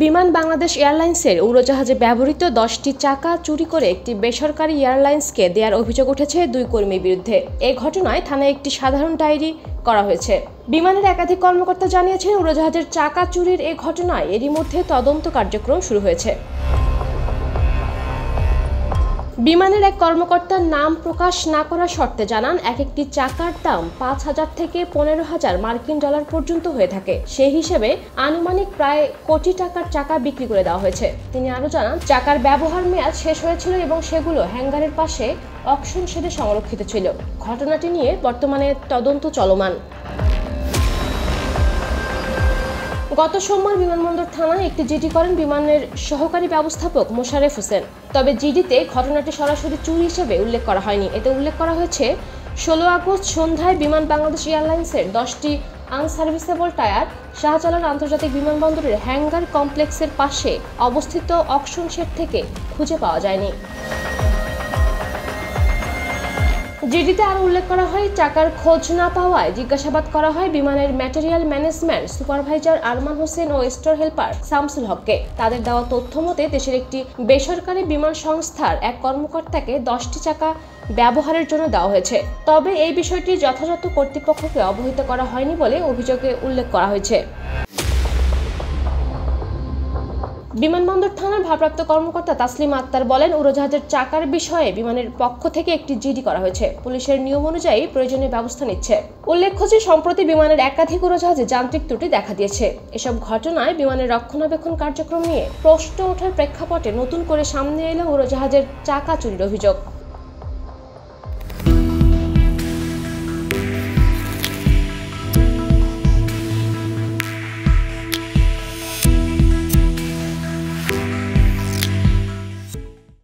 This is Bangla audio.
বিমান বাংলাদেশ এয়ারলাইন্সের উড়োজাহাজে ব্যবহৃত 10টি চাকা চুরি করে একটি বেসরকারি এয়ারলাইন্সকে দেওয়ার অভিযোগ উঠেছে 2 কর্মীর বিরুদ্ধে। এই ঘটনায় থানায় একটি সাধারণ ডায়েরি করা হয়েছে। বিমানের একাধিক কর্মকর্তা জানিয়েছেন, উড়োজাহাজের চাকা চুরির এই ঘটনায় এরই মধ্যে তদন্ত কার্যক্রম শুরু হয়েছে। বিমানের এক কর্মকর্তার নাম প্রকাশ না করার শর্তে জানান, একটি চাকার দাম 5,000 থেকে 15,000 মার্কিন ডলার পর্যন্ত হয়ে থাকে। সেই হিসেবে আনুমানিক প্রায় কোটি টাকার চাকা বিক্রি করে দেওয়া হয়েছে। তিনি আরও জানান, চাকার ব্যবহার মেয়াদ শেষ হয়েছিল এবং সেগুলো হ্যাঙ্গারের পাশে অকশন শেডে সংরক্ষিত ছিল। ঘটনাটি নিয়ে বর্তমানে তদন্ত চলমান। গত সোমবার বিমানবন্দর থানায় একটি জিডি করেন বিমানের সহকারী ব্যবস্থাপক মোশারেফ হোসেন। তবে জিডিতে ঘটনাটি সরাসরি চুরি হিসেবে উল্লেখ করা হয়নি। এতে উল্লেখ করা হয়েছে, 16 আগস্ট সন্ধ্যায় বিমান বাংলাদেশ এয়ারলাইন্সের 10টি আনসার্ভিসেবল টায়ার শাহজালাল আন্তর্জাতিক বিমানবন্দরের হ্যাঙ্গার কমপ্লেক্সের পাশে অবস্থিত অকশন শেড থেকে খুঁজে পাওয়া যায়নি। জিডিতে আরও উল্লেখ করা হয়, চাকার খোঁজ না পাওয়ায় জিজ্ঞাসাবাদ করা হয় বিমানের material management supervisor Arman Hossain ও স্টোর হেল্পার শামসুল হককে। তাদের দেওয়া তথ্য মতে দেশের একটি বেসরকারি বিমান সংস্থার এক কর্মকর্তাকে 10টি চাকা ব্যবহারের জন্য দেওয়া হয়েছে। তবে এই বিষয়টি যথাযথ কর্তৃপক্ষকে অবহিত করা হয়নি বলে অভিযোগে উল্লেখ করা হয়েছে। বিমানবন্দর থানার ভারপ্রাপ্ত কর্মকর্তা তাসলিমা আক্তার বলেন, উড়োজাহাজের চাকার বিষয়ে বিমানের পক্ষ থেকে একটি জিডি করা হয়েছে। পুলিশের নিয়ম অনুযায়ী প্রয়োজনীয় ব্যবস্থা নিচ্ছে। উল্লেখ্য যে সম্প্রতি বিমানের একাধিক উড়োজাহাজে যান্ত্রিক ত্রুটি দেখা দিয়েছে। এসব ঘটনায় বিমানের রক্ষণাবেক্ষণ কার্যক্রম নিয়ে প্রশ্ন ওঠার প্রেক্ষাপটে নতুন করে সামনে এলো উড়োজাহাজের চাকা চুরির অভিযোগ।